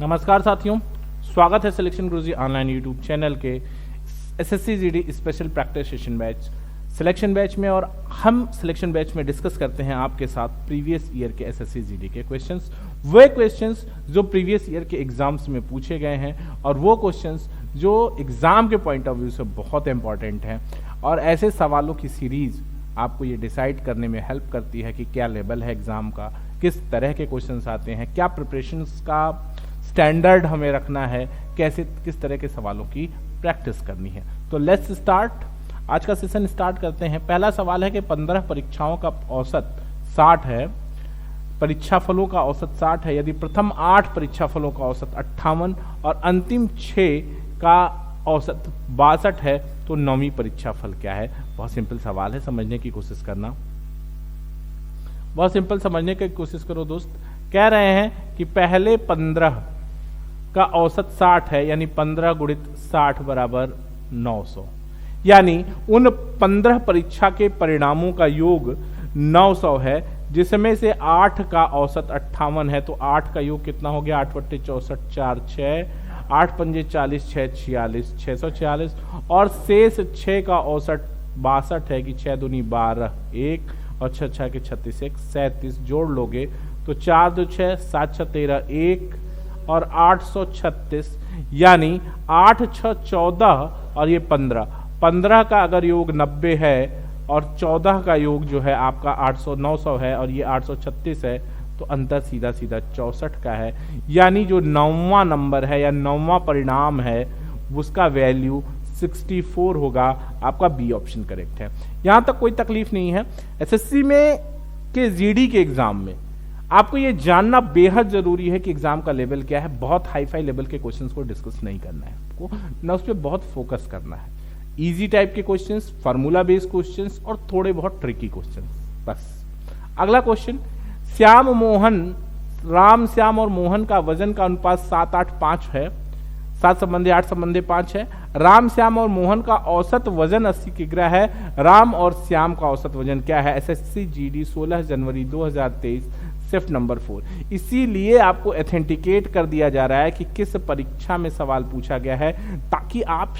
नमस्कार साथियों, स्वागत है सिलेक्शन गुरुजी ऑनलाइन यूट्यूब चैनल के SSC GD special practice session batch selection batch में। और हम सिलेक्शन बैच में डिस्कस करते हैं आपके साथ प्रीवियस ईयर के एसएससी जीडी के क्वेश्चंस, वे क्वेश्चंस जो प्रीवियस ईयर के एग्जाम्स में पूछे गए हैं और वो क्वेश्चंस जो एग्जाम के पॉइंट ऑफ व्यू से बहुत इंपॉर्टेंट हैं। और ऐसे सवालों की सीरीज आपको ये डिसाइड करने में हेल्प करती है कि क्या लेवल है एग्जाम का, किस तरह के क्वेश्चंस आते हैं, क्या प्रिपरेशंस का स्टैंडर्ड हमें रखना है, कैसे किस तरह के सवालों की प्रैक्टिस करनी है। तो लेट्स स्टार्ट, आज का सेशन स्टार्ट करते हैं। पहला सवाल है कि 15 परीक्षाओं का औसत 60 है, परीक्षा फलों का औसत 60 है। यदि प्रथम 8 परीक्षा फलों का औसत 58 और अंतिम 6 का औसत 62 है तो 9वीं परीक्षा फल क्या है। बहुत सिंपल सवाल है, समझने की कोशिश करना, बहुत सिंपल समझने की कोशिश करो दोस्त। कह रहे हैं कि पहले 15 का औसत 60 है, यानी 15 गुणित 60 बराबर 900, यानी उन 15 परीक्षा के परिणामों का योग 900 है, जिसमें से 8 का औसत 58 है। तो 8 का योग कितना हो गया, 8 बट्टे 64 4 6, 8 पंजे 40 6 46 646, और शेष 6 का औसत 62 है कि 6 दूनी 12 1 और 6 6 के 36 1 37, जोड़ लोगे तो 4 2 6 7 6 13 1 और 836, यानी 8 6 14 और ये 15 का अगर योग 90 है और 14 का योग जो है आपका 900 है और ये 836 है, तो अंतर सीधा सीधा 64 का है। यानी जो 9वां नंबर है या 9वां परिणाम है उसका वैल्यू 64 होगा। आपका बी ऑप्शन करेक्ट है। यहां तक कोई तकलीफ नहीं है। एसएससी में के जीडी के एग्जाम में आपको ये जानना बेहद जरूरी है कि एग्जाम का लेवल क्या है। बहुत हाई फाई लेवल के क्वेश्चंस को डिस्कस नहीं करना है आपको, ना उस पर बहुत फोकस करना है। इजी टाइप के क्वेश्चंस, फार्मूला बेस्ड क्वेश्चंस और थोड़े बहुत ट्रिकी क्वेश्चंस, बस। अगला क्वेश्चन, राम श्याम और मोहन का वजन का अनुपात 7 8 5 है, 7 संबंधी 8 संबंधी 5 है। राम श्याम और मोहन का औसत वजन 80 किग्रा है। राम और श्याम का औसत वजन क्या है। एसएससी जीडी 16 जनवरी 2023, शिफ्ट नंबर 4। इसीलिए आपको ऑथेंटिकेट कर दिया जा रहा है कि किस परीक्षा में सवाल पूछा गया है, ताकि आप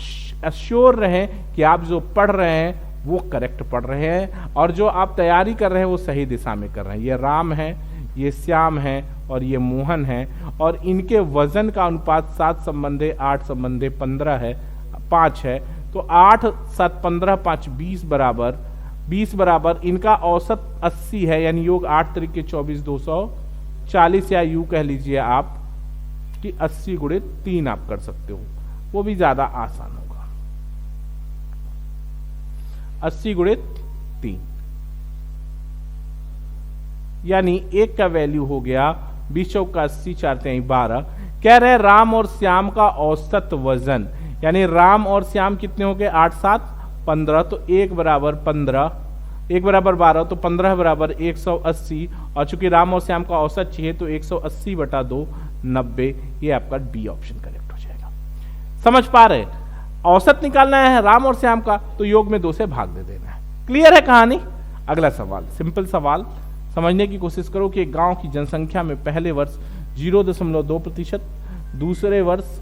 अश्योर रहें कि आप जो पढ़ रहे हैं वो करेक्ट पढ़ रहे हैं और जो आप तैयारी कर रहे हैं वो सही दिशा में कर रहे हैं। ये राम है, ये श्याम है और ये मोहन है, और इनके वजन का अनुपात 7 संबंधे 8 संबंधे 15 है, 5 है। तो 8 7 15 5 20 बराबर इनका औसत 80 है, यानी योग 8 तरीके 24 240, या यूं कह लीजिए आप कि 80 गुणित 3 आप कर सकते हो, वो भी ज्यादा आसान होगा। 80 गुणित 3 यानी 1 का वैल्यू हो गया 20 चौक का 80 4 3 12। कह रहे हैं राम और श्याम का औसत वजन, यानी राम और श्याम कितने हो गए, 8 7 15, तो 1 बराबर 15, 1 बराबर 12, तो 15 बराबर 180। और चूंकि राम और श्याम का औसत चाहिए तो 180 बटा 2 90। ये आपका बी ऑप्शन करेक्ट हो जाएगा। समझ पा रहे, औसत निकालना है राम और श्याम का तो योग में 2 से भाग दे देना है। क्लियर है कहानी। अगला सवाल, सिंपल सवाल, समझने की कोशिश करो कि एक गांव की जनसंख्या में पहले वर्ष 0.2%, दूसरे वर्ष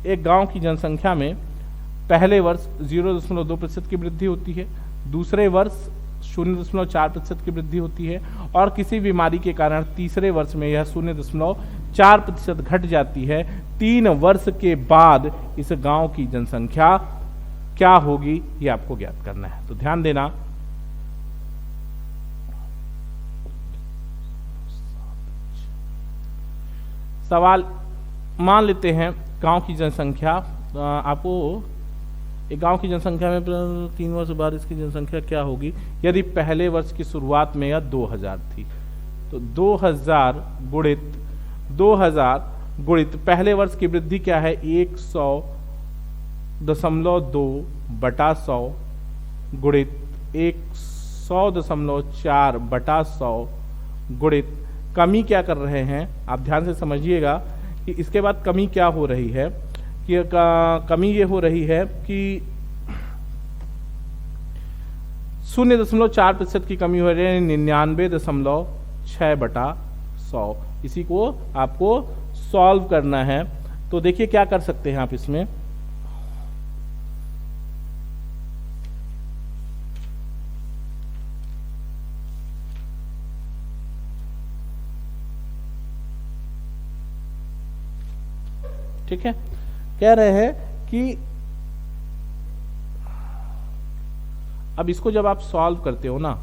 एक गांव की जनसंख्या में पहले वर्ष 0.2% की वृद्धि होती है, दूसरे वर्ष 0.4% की वृद्धि होती है, और किसी बीमारी के कारण तीसरे वर्ष में यह 0.4% घट जाती है। 3 वर्ष के बाद इस गांव की जनसंख्या क्या होगी, यह आपको ज्ञात करना है। तो ध्यान देना, सवाल मान लेते हैं गांव की जनसंख्या, आपको एक गांव की जनसंख्या में 3 वर्ष बाद इसकी जनसंख्या क्या होगी। यदि पहले वर्ष की शुरुआत में यह 2000 थी तो 2000 गुणित पहले वर्ष की वृद्धि क्या है, 100.2 बटा 100 गुणित 100.4 बटा 100 गुणित कमी क्या कर रहे हैं, आप ध्यान से समझिएगा कि इसके बाद कमी क्या हो रही है, कि कमी ये हो रही है कि 0.4% की कमी हो रही है, 99.6 बटा 100। इसी को आपको सॉल्व करना है। तो देखिए क्या कर सकते हैं आप इसमें, ठीक है। कह रहे हैं कि अब इसको जब आप सॉल्व करते हो ना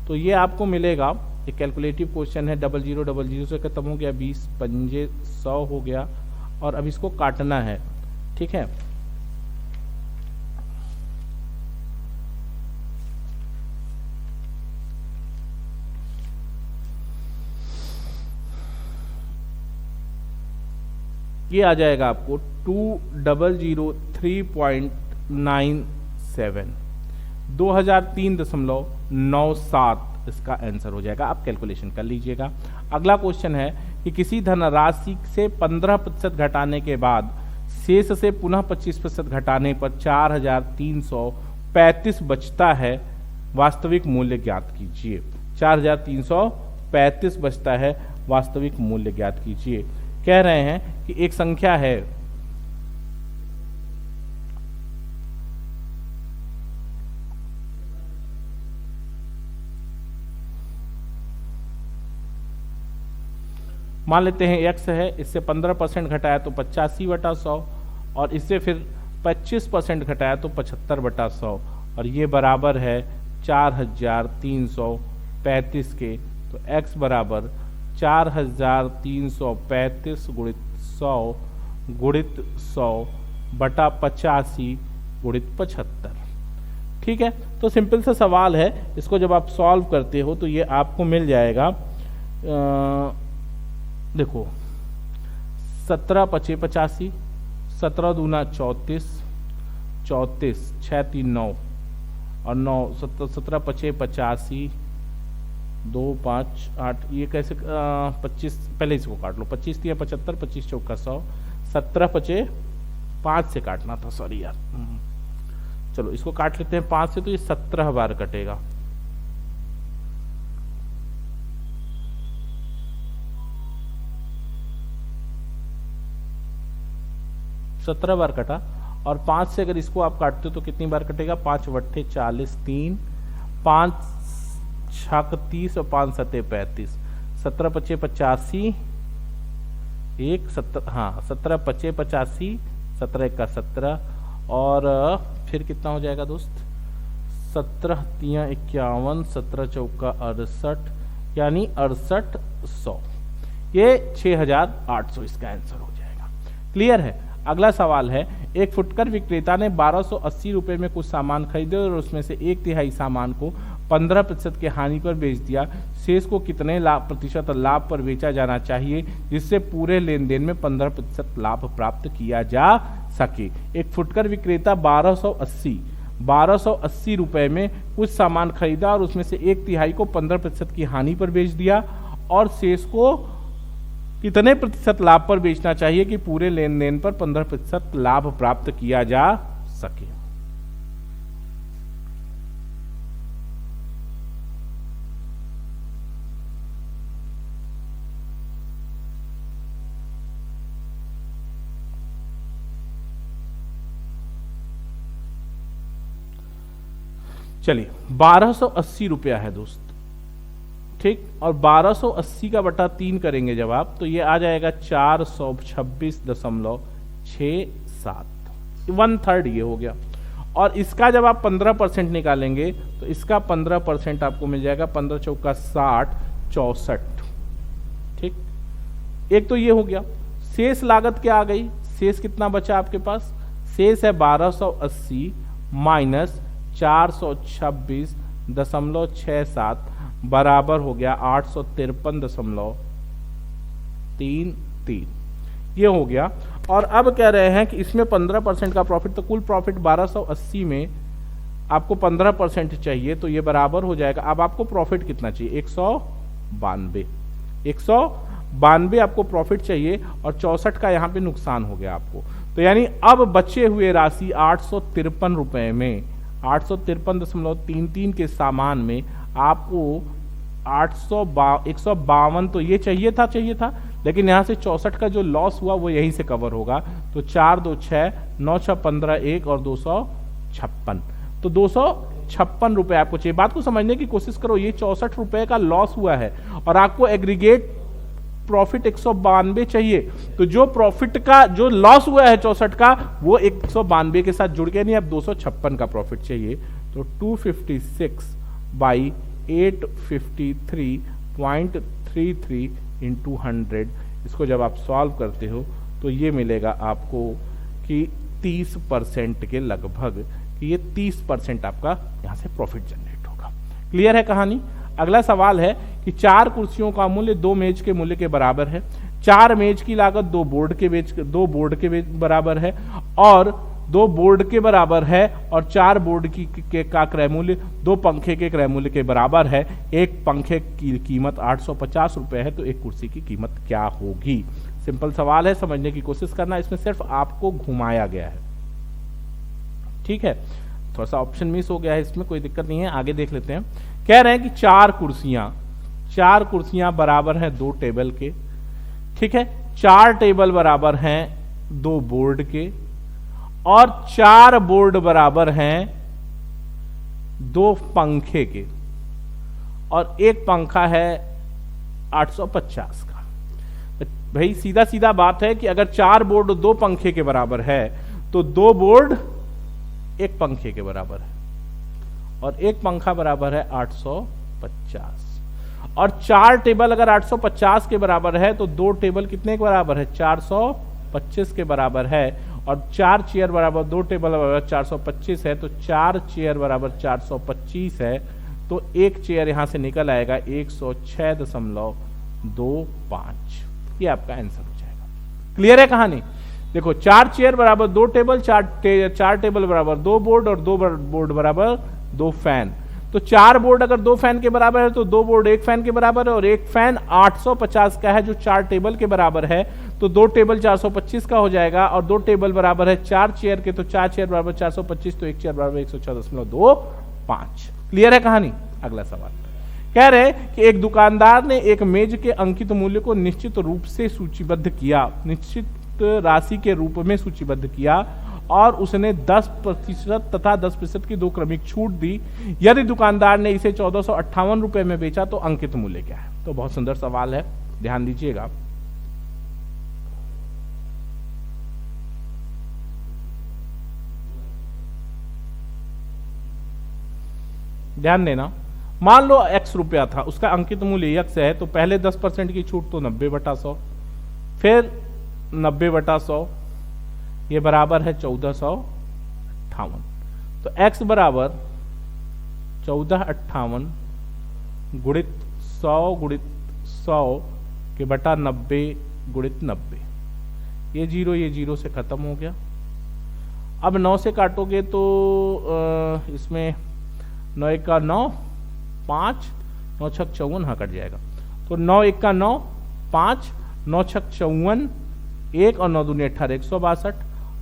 तो ये आपको मिलेगा, एक कैलकुलेटिव क्वेश्चन है, 0000 से खत्म हो गया, 20 पंजे 100 हो गया, और अब इसको काटना है, ठीक है। ये आ जाएगा आपको 2003.97, 2003.97 इसका आंसर हो जाएगा। आप कैलकुलेशन कर लीजिएगा। अगला क्वेश्चन है कि किसी धनराशि से 15% घटाने के बाद शेष से पुनः 25% घटाने पर 4335 बचता है, वास्तविक मूल्य ज्ञात कीजिए। 4335 बचता है, वास्तविक मूल्य ज्ञात कीजिए। कह रहे हैं कि एक संख्या है, मान लेते हैं x है, इससे 15% घटाया तो 85/100, और इससे फिर 25% घटाया तो 75/100, और ये बराबर है 4335 के। तो x बराबर 4335 गुणित 100 गुणित 100 बटा 85 गुणित 75, ठीक है। तो सिंपल सा सवाल है, इसको जब आप सॉल्व करते हो तो ये आपको मिल जाएगा, देखो 17 पचे 85, 17 दूना 34, 34 6 3 9 और 9 17 पचे 85, 2 5 8, ये कैसे 25, पहले इसको काट लो, 25 दिया 75, 25 चौका 100, 17 पचे 5 से काटना था, सॉरी यार। चलो इसको काट लेते हैं 5 से, तो ये 17 बार कटेगा। सत्रह बार कटा, और 5 से अगर इसको आप काटते हो तो कितनी बार कटेगा, 5 वट्ठे 40, 3 5 छक 30 और 5 सते 35, 17 पचे 85, 1 17, हाँ 17 पचे 85, 17 1 का 17, और फिर कितना हो जाएगा दोस्त, 17 तिया 51, 17 चौका 68, यानी 6800, ये 6800 इसका आंसर हो जाएगा। क्लियर है। अगला सवाल है, एक फुटकर विक्रेता ने 1280 रुपए में कुछ सामान खरीदे और उसमें से 1/3 सामान को 15% के हानि पर बेच दिया। शेष को कितने प्रतिशत लाभ पर बेचा जाना चाहिए जिससे पूरे लेन देन में 15% लाभ प्राप्त किया जा सके। एक फुटकर विक्रेता 1280 रुपए में कुछ सामान खरीदा और उसमें से 1/3 को 15% की हानि पर बेच दिया, और शेष को कितने प्रतिशत लाभ पर बेचना चाहिए कि पूरे लेन देन पर 15% लाभ प्राप्त किया जा सके। चलिए 1280 रुपया है दोस्त, ठीक, और 1280 का बटा 3 करेंगे जब आप, तो ये आ जाएगा 426.67, 1/3 ये हो गया। और इसका जब आप 15% निकालेंगे तो इसका 15% आपको मिल जाएगा, 15 चौका 60, 64, ठीक। एक तो ये हो गया। शेष लागत क्या आ गई, शेष कितना बचा आपके पास, शेष है 1280 माइनस 426.67 बराबर हो गया 853.33, ये हो गया। और अब कह रहे हैं कि इसमें 15% का प्रॉफिट, तो कुल प्रॉफिट 1280 में आपको 15% चाहिए, तो ये बराबर हो जाएगा, अब आपको प्रॉफिट कितना चाहिए, 192 आपको प्रॉफिट चाहिए, और 64 का यहाँ पे नुकसान हो गया आपको। तो यानी अब बचे हुए राशि 853 रुपए में, 853.33 के सामान में आपको 152 तो ये चाहिए था, लेकिन यहाँ से 64 का जो लॉस हुआ वो यहीं से कवर होगा। तो 4 2 6 9 6 15 1 और 256, तो 256 रुपए आपको चाहिए। बात को समझने की कोशिश करो, ये 64 रुपए का लॉस हुआ है और आपको एग्रीगेट प्रॉफिट 192 चाहिए। तो जो प्रॉफिट का जो लॉस हुआ है 64 का, वो 192 के साथ जुड़ के नहीं, अब 256 का प्रॉफिट चाहिए। तो 256 बाई 853.33 इंटू 100, इसको जब आप सॉल्व करते हो तो ये मिलेगा आपको कि 30% के लगभग, कि ये 30% आपका यहाँ से प्रॉफिट जनरेट होगा। क्लियर है कहानी? अगला सवाल है कि 4 कुर्सियों का मूल्य 2 मेज के मूल्य के बराबर है। 4 मेज की लागत 2 बोर्ड के बराबर है और 2 बोर्ड के बराबर है और 4 बोर्ड का क्रय मूल्य 2 पंखे के क्रय मूल्य के बराबर है। एक पंखे की कीमत 850 रुपए है, तो एक कुर्सी की कीमत क्या होगी? सिंपल सवाल है, समझने की कोशिश करना। इसमें सिर्फ आपको घुमाया गया है, ठीक है। थोड़ा सा ऑप्शन मिस हो गया है, इसमें कोई दिक्कत नहीं है, आगे देख लेते हैं। कह रहे हैं कि 4 कुर्सियां बराबर हैं 2 टेबल के, ठीक है। 4 टेबल बराबर हैं 2 बोर्ड के और 4 बोर्ड बराबर हैं 2 पंखे के और एक पंखा है 850 का। भाई सीधा सीधा बात है कि अगर 4 बोर्ड 2 पंखे के बराबर है तो 2 बोर्ड 1 पंखे के बराबर है और एक पंखा बराबर है 850 और 4 टेबल अगर 850 के बराबर है तो 2 टेबल कितने के बराबर है? 425 के बराबर है और 4 चेयर बराबर 2 टेबल बराबर 425 है, तो 4 चेयर बराबर 425 है, तो एक चेयर यहां से निकल आएगा 106.25। ये आपका आंसर हो जाएगा। क्लियर है कहानी? देखो 4 चेयर बराबर 2 टेबल, 4 टेबल बराबर 2 बोर्ड और 2 बोर्ड बराबर 2 फैन। तो 4 बोर्ड अगर 2 फैन के बराबर है तो 2 बोर्ड 1 फैन के बराबर है और एक फैन 850 का है जो 4 टेबल के बराबर है, तो 2 टेबल 425 का हो जाएगा और 2 टेबल बराबर है 4 चेयर के, तो 4 चेयर बराबर 425, तो एक चेयर बराबर 106.25। क्लियर है कहानी? अगला सवाल कह रहे हैं कि एक दुकानदार ने एक मेज के अंकित मूल्य को निश्चित रूप से सूचीबद्ध किया, निश्चित राशि के रूप में सूचीबद्ध किया और उसने 10% तथा 10% की 2 क्रमिक छूट दी। यदि दुकानदार ने इसे 1458 रुपए में बेचा तो अंकित मूल्य क्या है? तो बहुत सुंदर सवाल है, ध्यान दीजिएगा। ध्यान देना, मान लो x रुपया था, उसका अंकित मूल्य x है, तो पहले 10% की छूट तो 90/100, फिर 90/100, ये बराबर है 1458। तो x बराबर 1458 गुणित 100 गुणित 100 के बटा 90 गुणित 90, ये 0 से खत्म हो गया। अब 9 से काटोगे तो इसमें 9 1 का 9, 5, 9 6 54, हाँ कट जाएगा। तो 9 1 का 9, 5, 9 6 54, 1 और 9 दूनी 18, 162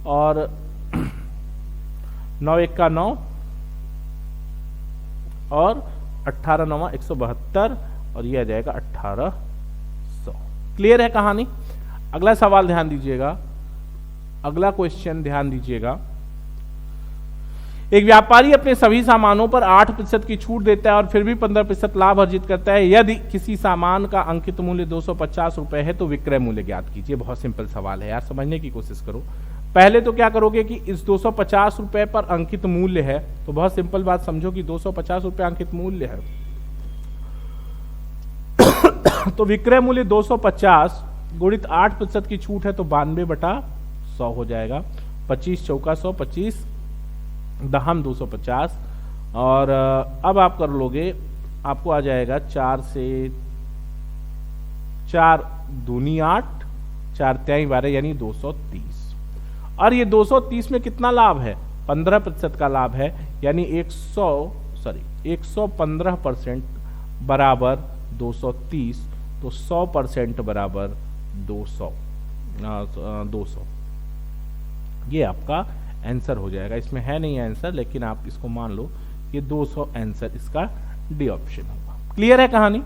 और 9 1 का 9 और 18 9 172 और ये आ जाएगा 1800। क्लियर है कहानी? अगला सवाल ध्यान दीजिएगा, अगला क्वेश्चन ध्यान दीजिएगा। एक व्यापारी अपने सभी सामानों पर 8% की छूट देता है और फिर भी 15% लाभ अर्जित करता है। यदि किसी सामान का अंकित मूल्य 250 रुपए है तो विक्रय मूल्य ज्ञात कीजिए। बहुत सिंपल सवाल है यार, समझने की कोशिश करो। पहले तो क्या करोगे कि इस 250 रुपए पर अंकित मूल्य है, तो बहुत सिंपल बात समझो कि 250 रुपए अंकित मूल्य है तो विक्रय मूल्य 250 गुणित 8% की छूट है तो 92/100 हो जाएगा। 25 चौका 100, 25 दहम 250 और अब आप कर लोगे, आपको आ जाएगा 4 से 4 दूनी 8, 4 त्याई 12 यानी 230। और ये 230 में कितना लाभ है? 15% का लाभ है, यानी 115% बराबर 230, तो 100% बराबर 200। ये आपका आंसर हो जाएगा। इसमें है नहीं आंसर, लेकिन आप इसको मान लो ये 200 आंसर इसका डी ऑप्शन होगा। क्लियर है कहानी।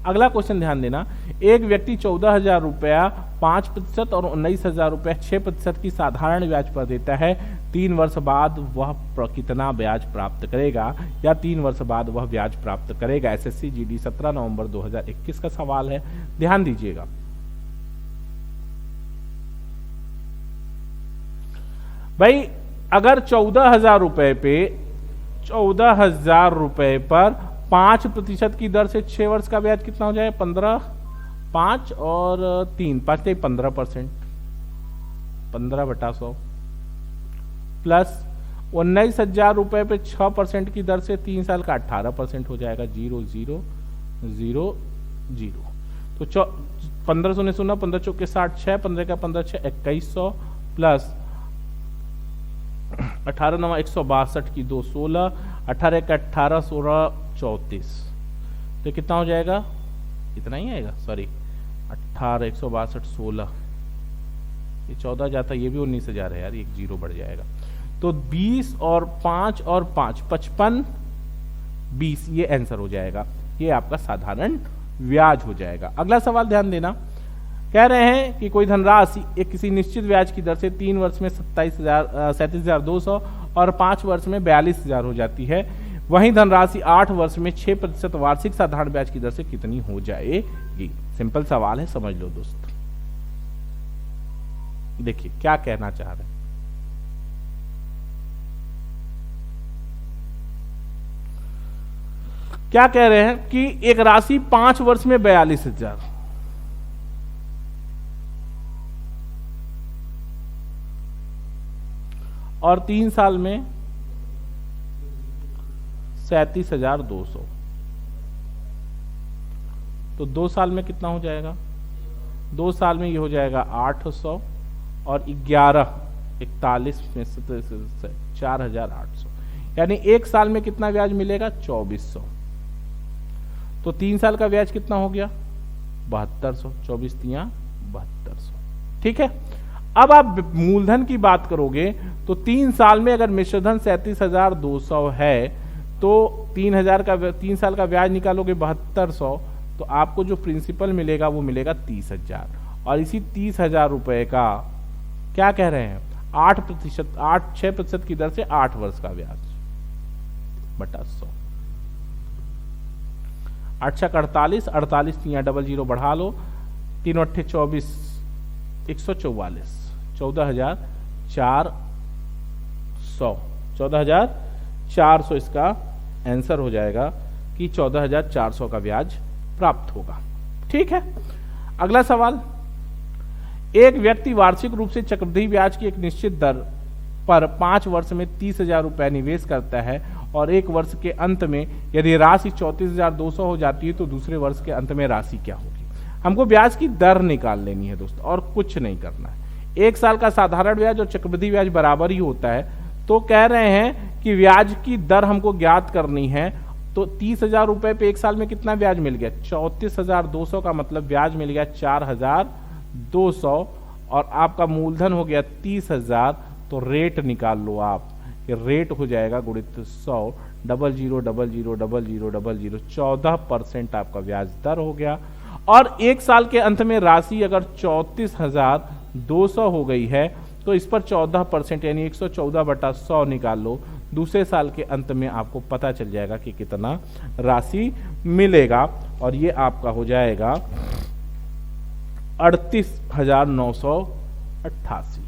अगला क्वेश्चन ध्यान देना, एक व्यक्ति 14,000 रुपया 5% और 19,000 रुपया 6% की साधारण ब्याज पर देता है। 3 वर्ष बाद वह कितना ब्याज प्राप्त करेगा, या 3 वर्ष बाद वह ब्याज प्राप्त करेगा। एसएससी जीडी 17 नवंबर 2021 का सवाल है, ध्यान दीजिएगा। भाई अगर 14,000 रुपए पे 14,000 रुपए पर 5% की दर से 6 वर्ष का ब्याज कितना हो जाए, 15, 5 और 3, 5 से 15%, 15/100 प्लस 19,000 रुपए पे 6% की दर से 3 साल का 18% हो जाएगा, 0 0 0 0। तो 15 शून्य 0, 15 चौके 60, 6, 15 का 15 6 2100 प्लस 18 9 162 की 2 16, 18 का 18 16 34, तो कितना हो जाएगा, इतना ही आएगा, सॉरी 18 162 16, ये 14 जाता, ये भी 19,000 है यार, एक 0 बढ़ जाएगा। तो 20 और 5 और 5 55 20, ये आंसर हो जाएगा, ये आपका साधारण ब्याज हो जाएगा। अगला सवाल ध्यान देना, कह रहे हैं कि कोई धनराशि एक किसी निश्चित ब्याज की दर से 3 वर्ष में 37,200 और 5 वर्ष में 42,000 हो जाती है। वहीं धनराशि 8 वर्ष में 6% वार्षिक साधारण ब्याज की दर से कितनी हो जाएगी। सिंपल सवाल है, समझ लो दोस्त। देखिए क्या कहना चाह रहे हैं, क्या कह रहे हैं कि एक राशि 5 वर्ष में 42,000 और 3 साल में 37,200, तो 2 साल में कितना हो जाएगा, 2 साल में ये हो जाएगा 800 और 11 41 में 4,800, यानी 1 साल में कितना ब्याज मिलेगा, 2,400। तो 3 साल का ब्याज कितना हो गया, 7200, 24 तिया 7200। ठीक है, अब आप मूलधन की बात करोगे तो 3 साल में अगर मिश्रधन 37,200 है तो 3 साल का ब्याज निकालोगे 7200, तो आपको जो प्रिंसिपल मिलेगा वो मिलेगा 30,000। और इसी 30,000 रुपए का क्या कह रहे हैं, 6% की दर से 8 वर्ष का ब्याज बटा 100, 8 48 48 तिया 00 बढ़ा लो, 3 8 24 144, 14,400, 14,400 इसका आंसर हो जाएगा कि 14,400 का ब्याज प्राप्त होगा। ठीक है, अगला सवाल, एक व्यक्ति वार्षिक रूप से चक्रवृद्धि ब्याज की एक निश्चित दर पर 5 वर्ष में 30,000 रुपए निवेश करता है और 1 वर्ष के अंत में यदि राशि 34,200 हो जाती है तो दूसरे वर्ष के अंत में राशि क्या होगी। हमको ब्याज की दर निकाल लेनी है दोस्तों, और कुछ नहीं करना है। 1 साल का साधारण ब्याज और चक्रवृद्धि ब्याज बराबर ही होता है, तो कह रहे हैं कि ब्याज की दर हमको ज्ञात करनी है। तो 30,000 रुपए पे 1 साल में कितना ब्याज मिल गया, 34,200 का मतलब ब्याज मिल गया 4,200 और आपका मूलधन हो गया 30,000। तो रेट निकाल लो आप, कि रेट हो जाएगा गुणित 100 00 00 00 00, 14% आपका ब्याज दर हो गया। और 1 साल के अंत में राशि अगर 34,200 हो गई है तो इस पर 14% यानी 114/100 निकाल लो। दूसरे साल के अंत में आपको पता चल जाएगा कि कितना राशि मिलेगा, और ये आपका हो जाएगा 38,988।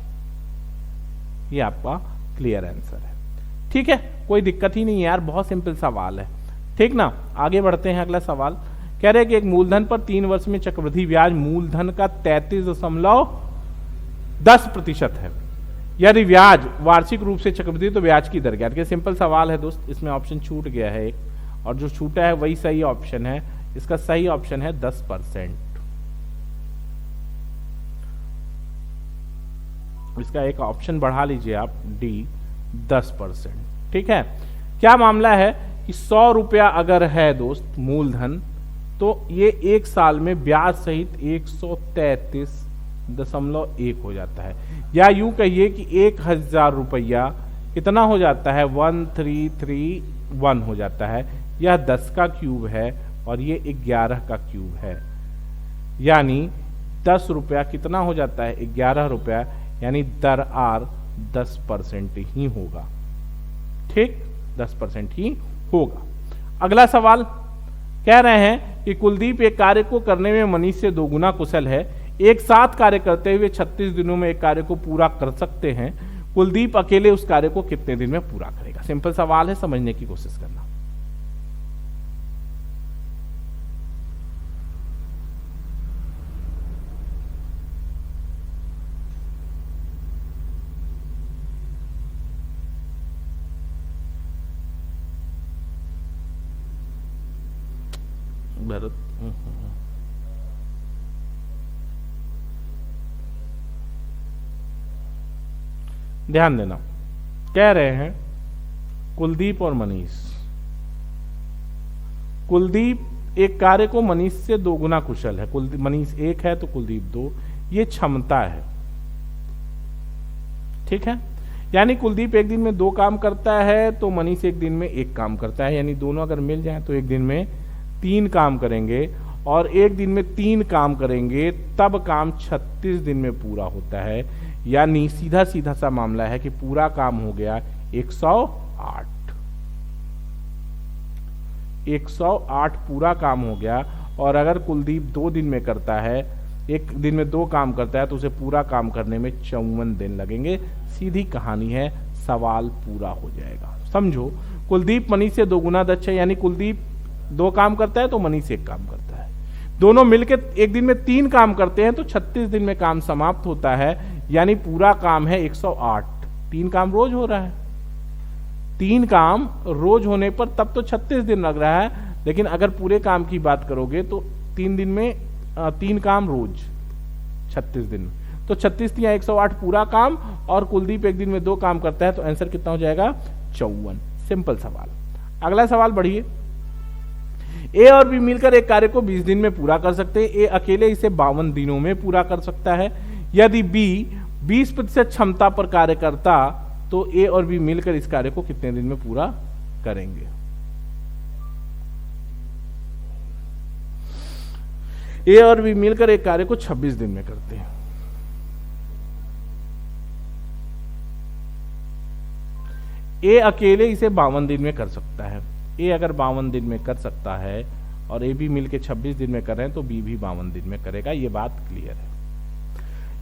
ये आपका क्लियर आंसर है। ठीक है, कोई दिक्कत ही नहीं है यार, बहुत सिंपल सवाल है। ठीक ना, आगे बढ़ते हैं। अगला सवाल कह रहे हैं कि एक मूलधन पर 3 वर्ष में चक्रवृद्धि ब्याज मूलधन का 33.10% है। यदि ब्याज वार्षिक रूप से चक्रवृद्धि तो ब्याज की दर ज्ञात। सिंपल सवाल है दोस्त, इसमें ऑप्शन छूट गया है एक, और जो छूटा है वही सही ऑप्शन है। इसका सही ऑप्शन है 10%। इसका एक ऑप्शन बढ़ा लीजिए आप, डी 10%। ठीक है, क्या मामला है कि 100 रुपया अगर है दोस्त मूलधन, तो ये 1 साल में ब्याज सहित 133.1 हो जाता है, या यूं कहिए कि 1,000 रुपया कितना हो जाता है, 1331 हो जाता है। यह 10 का क्यूब है, और ये 11 का क्यूब है, यानी 10 रुपया कितना हो जाता है, 11 रुपया, यानी दर आर 10% ही होगा। ठीक, 10% ही होगा। अगला सवाल कह रहे हैं कि कुलदीप एक कार्य को करने में मनीष से 2 गुना कुशल है। एक साथ कार्य करते हुए 36 दिनों में एक कार्य को पूरा कर सकते हैं। कुलदीप अकेले उस कार्य को कितने दिन में पूरा करेगा? सिंपल सवाल है, समझने की कोशिश करना। भरत, ध्यान देना, कह रहे हैं कुलदीप और मनीष। कुलदीप एक कार्य को मनीष से 2 गुना कुशल है। मनीष 1 है तो कुलदीप 2, ये क्षमता है। ठीक है, यानी कुलदीप एक दिन में 2 काम करता है तो मनीष एक दिन में 1 काम करता है, यानी दोनों अगर मिल जाएं तो एक दिन में 3 काम करेंगे, और एक दिन में 3 काम करेंगे तब काम 36 दिन में पूरा होता है। यानी सीधा सीधा सा मामला है कि पूरा काम हो गया 108। 108 पूरा काम हो गया। और अगर कुलदीप 2 दिन में करता है, एक दिन में 2 काम करता है, तो उसे पूरा काम करने में 54 दिन लगेंगे। सीधी कहानी है, सवाल पूरा हो जाएगा। समझो, कुलदीप मनीष से 2 गुना दक्ष है, यानी कुलदीप 2 काम करता है तो मनीष 1 काम करता है। दोनों मिलकर एक दिन में 3 काम करते हैं तो 36 दिन में काम समाप्त होता है, यानी पूरा काम है 108। 3 काम रोज हो रहा है, 3 काम रोज होने पर तब तो 36 दिन लग रहा है, लेकिन अगर पूरे काम की बात करोगे तो 3 दिन में 3 काम रोज, 36 दिन, तो 36 या 108 पूरा काम, और कुलदीप एक दिन में 2 काम करता है, तो आंसर कितना हो जाएगा? 54। सिंपल सवाल। अगला सवाल बढ़िए। ए और बी मिलकर एक कार्य को 20 दिन में पूरा कर सकते हैं। ए अकेले इसे 52 दिनों में पूरा कर सकता है। यदि बी 20% क्षमता पर कार्य करता तो ए और बी मिलकर इस कार्य को कितने दिन में पूरा करेंगे? ए और बी मिलकर एक कार्य को 26 दिन में करते हैं। ए अकेले इसे 52 दिन में कर सकता है। ए अगर 52 दिन में कर सकता है और ए भी मिलकर 26 दिन में कर रहे हैं तो बी भी 52 दिन में करेगा, ये बात क्लियर है।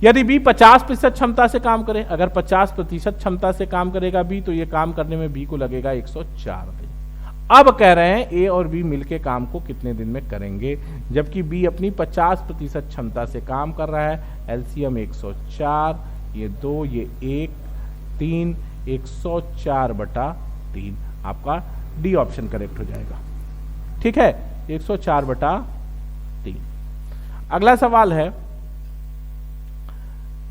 यदि बी 50% क्षमता से काम करे, अगर 50% क्षमता से काम करेगा बी, तो ये काम करने में बी को लगेगा 104 दिन। अब कह रहे हैं ए और बी मिलके काम को कितने दिन में करेंगे, जबकि बी अपनी 50% क्षमता से काम कर रहा है। एलसीएम 104, ये 2, ये 1, 3, 104/3, आपका डी ऑप्शन करेक्ट हो जाएगा। ठीक है, 104/3। अगला सवाल है,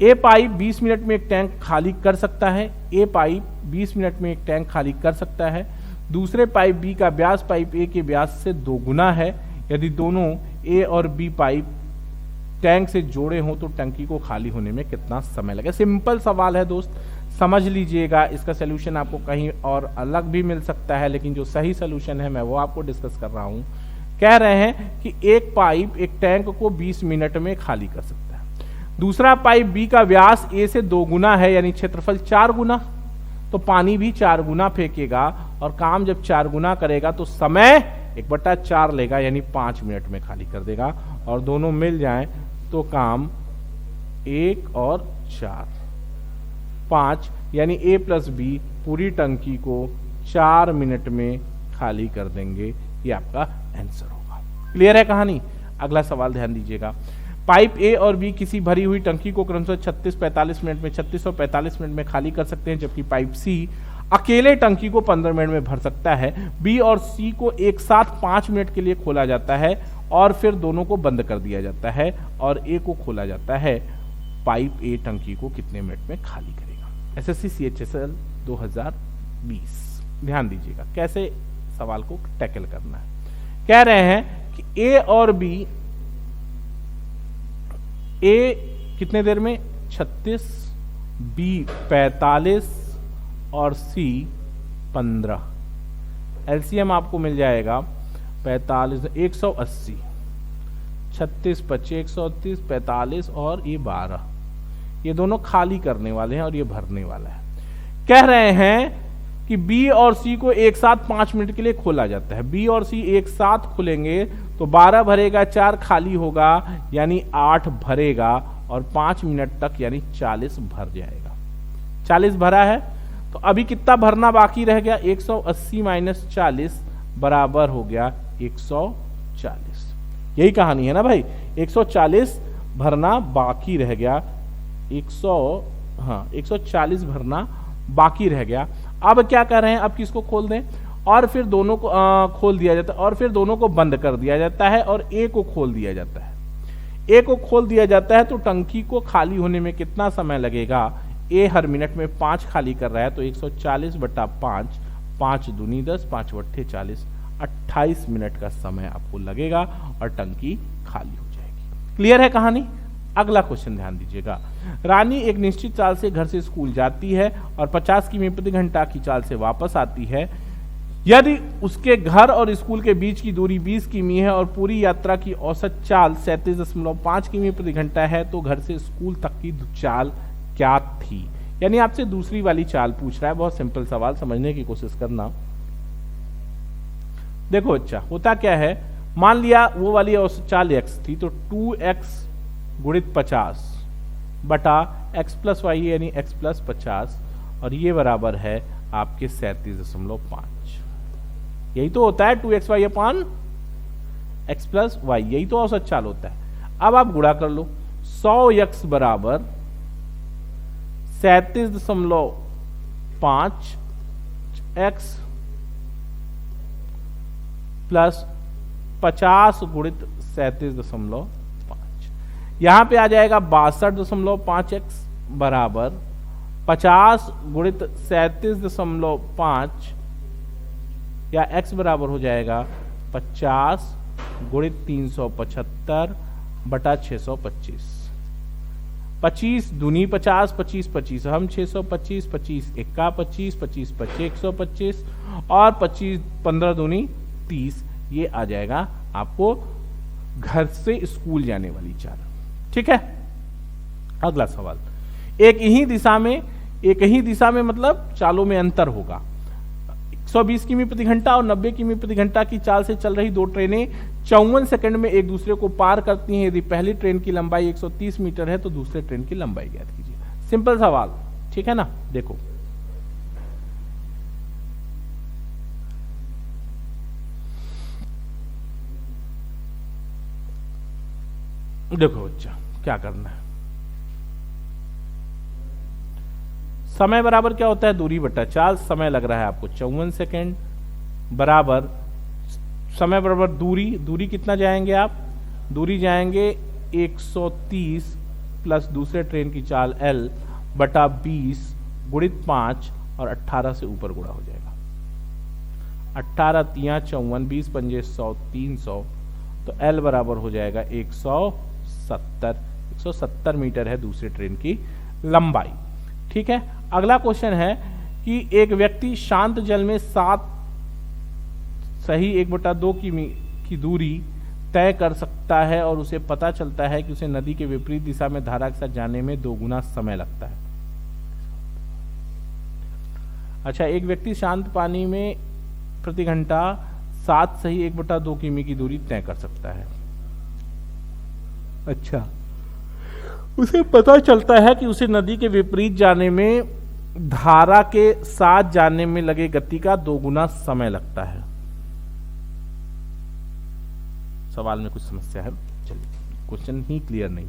ए पाइप 20 मिनट में एक टैंक खाली कर सकता है। ए पाइप 20 मिनट में एक टैंक खाली कर सकता है। दूसरे पाइप बी का व्यास पाइप ए के व्यास से 2 गुना है। यदि दोनों ए और बी पाइप टैंक से जोड़े हों तो टंकी को खाली होने में कितना समय लगेगा? सिंपल सवाल है दोस्त, समझ लीजिएगा। इसका सलूशन आपको कहीं और अलग भी मिल सकता है, लेकिन जो सही सलूशन है मैं वो आपको डिस्कस कर रहा हूं। कह रहे हैं कि एक पाइप एक टैंक को 20 मिनट में खाली कर सकता है। दूसरा पाइप बी का व्यास ए से 2 गुना है, यानी क्षेत्रफल 4 गुना, तो पानी भी 4 गुना फेंकेगा, और काम जब 4 गुना करेगा तो समय 1/4 लेगा, यानी 5 मिनट में खाली कर देगा। और दोनों मिल जाएं तो काम 1 और 4, 5, यानी ए प्लस बी पूरी टंकी को 4 मिनट में खाली कर देंगे। ये आपका आंसर होगा। क्लियर है कहानी? अगला सवाल ध्यान दीजिएगा। पाइप ए और बी किसी भरी हुई टंकी को क्रमशः 36-45 मिनट में, 36 और 45 मिनट में खाली कर सकते हैं, जबकि पाइप सी अकेले टंकी को 15 मिनट में भर सकता है। बी और सी को एक साथ 5 मिनट के लिए खोला जाता है और फिर दोनों को बंद कर दिया जाता है, और ए को खोला जाता है। पाइप ए टंकी को कितने मिनट में खाली करेगा? SSC CHSL 2020। ध्यान दीजिएगा कैसे सवाल को टैकल करना है। कह रहे हैं कि ए और बी, ए कितने देर में 36, बी 45 और सी 15। एलसीएम आपको मिल जाएगा 45, 180, 36, 25, 130, 45 और ये 12, ये दोनों खाली करने वाले हैं और ये भरने वाला है। कह रहे हैं कि बी और सी को एक साथ 5 मिनट के लिए खोला जाता है। बी और सी एक साथ खुलेंगे तो 12 भरेगा, 4 खाली होगा, यानी 8 भरेगा और 5 मिनट तक यानी 40 भर जाएगा। 40 भरा है तो अभी कितना भरना बाकी रह गया? 180 माइनस 40 बराबर हो गया 140। यही कहानी है ना भाई, 140 भरना बाकी रह गया, 140 भरना बाकी रह गया। अब क्या कर रहे हैं, अब किसको खोल दें और फिर दोनों को खोल दिया जाता है और फिर दोनों को बंद कर दिया जाता है और ए को खोल दिया जाता है। ए को खोल दिया जाता है तो टंकी को खाली होने में कितना समय लगेगा? ए हर मिनट में 5 खाली कर रहा है तो 140 बटा 5, 5 दूनी 10, 5 बट्ठे 40, 28 मिनट का समय आपको लगेगा और टंकी खाली हो जाएगी। क्लियर है कहानी? अगला क्वेश्चन ध्यान दीजिएगा। रानी एक निश्चित चाल से घर से स्कूल जाती है और 50 किमी प्रति घंटा की चाल से वापस आती है। यदि उसके घर और स्कूल के बीच की दूरी 20 किमी है और पूरी यात्रा की औसत चाल 37.5 किमी प्रति घंटा है तो घर से स्कूल तक की चाल क्या थी? यानी आपसे दूसरी वाली चाल पूछ रहा है। बहुत सिंपल सवाल, समझने की कोशिश करना। देखो बच्चा, होता क्या है, मान लिया वो वाली औसत चाल x थी तो 2x गुणित 50 बटा x प्लस वाई यानी x प्लस 50 और ये बराबर है आपके 37.5। यही तो होता है 2xy अपान x प्लस वाई, यही तो औसत चाल होता है। अब आप गुणा कर लो, 100x बराबर 37.5 x प्लस 50 गुणित 37.5, यहां पे आ जाएगा 62.5x बराबर 50 गुणित 37.5 या x बराबर हो जाएगा 50 गुणित 375 बटा 625। 25 दूनी 50, 25 25 हम 625, 25 एक्का 25, 25 25 125 और 25 15 दूनी 30। ये आ जाएगा आपको घर से स्कूल जाने वाली चाल। ठीक है, अगला सवाल। एक ही दिशा में मतलब चालों में अंतर होगा। 120 किमी प्रति घंटा और 90 किमी प्रति घंटा की चाल से चल रही दो ट्रेनें 54 सेकंड में एक दूसरे को पार करती हैं। यदि पहली ट्रेन की लंबाई 130 मीटर है तो दूसरे ट्रेन की लंबाई ज्ञात कीजिए। सिंपल सवाल, ठीक है ना। देखो देखो बच्चा, क्या करना है, समय बराबर क्या होता है, दूरी बटा चाल। समय लग रहा है आपको 54 सेकेंड बराबर समय बराबर दूरी कितना जाएंगे आप, दूरी जाएंगे 130 प्लस दूसरे ट्रेन की चाल L बटा 20 गुणित 5 और 18 से ऊपर गुणा हो जाएगा। 18 तिया 54, 20 पंजे 100, 300 तो L बराबर हो जाएगा 170 मीटर है दूसरे ट्रेन की लंबाई। ठीक है, अगला क्वेश्चन है कि एक व्यक्ति शांत जल में 7 सही 1/2 की दूरी तय कर सकता है और उसे पता चलता है कि उसे नदी के विपरीत दिशा में धारा के साथ जाने में 2 गुना समय लगता है। अच्छा, एक व्यक्ति शांत पानी में प्रति घंटा 7 सही 1/2 किमी की दूरी तय कर सकता है। अच्छा, उसे पता चलता है कि उसे नदी के विपरीत जाने में धारा के साथ जाने में लगे गति का 2 गुना समय लगता है। सवाल में कुछ समस्या है, चलिए क्वेश्चन ही क्लियर नहीं।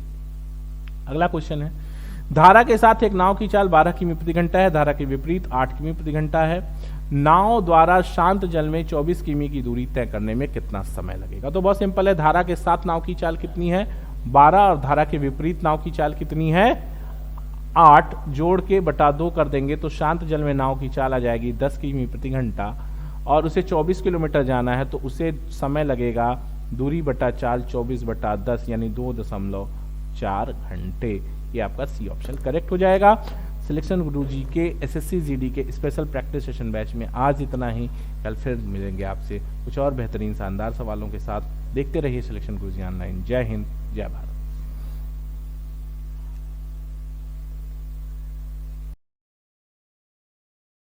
अगला क्वेश्चन है, धारा के साथ एक नाव की चाल 12 किमी प्रति घंटा है, धारा के विपरीत 8 किमी प्रति घंटा है। नाव द्वारा शांत जल में 24 किमी की दूरी तय करने में कितना समय लगेगा। तो बहुत सिंपल है, धारा के साथ नाव की चाल कितनी है 12 और धारा के विपरीत नाव की चाल कितनी है 8, जोड़ के बटा 2 कर देंगे तो शांत जल में नाव की चाल आ जाएगी 10 किमी प्रति घंटा और उसे 24 किलोमीटर जाना है तो उसे समय लगेगा दूरी बटा चाल 24 बटा 10 यानी 2.4 घंटे। ये आपका सी ऑप्शन करेक्ट हो जाएगा। सिलेक्शन गुरुजी के एसएससी जीडी के स्पेशल प्रैक्टिस सेशन बैच में आज इतना ही। कल फिर मिलेंगे आपसे कुछ और बेहतरीन शानदार सवालों के साथ। देखते रहिए सिलेक्शन गुरुजी ऑनलाइन। जय हिंद, जय भारत।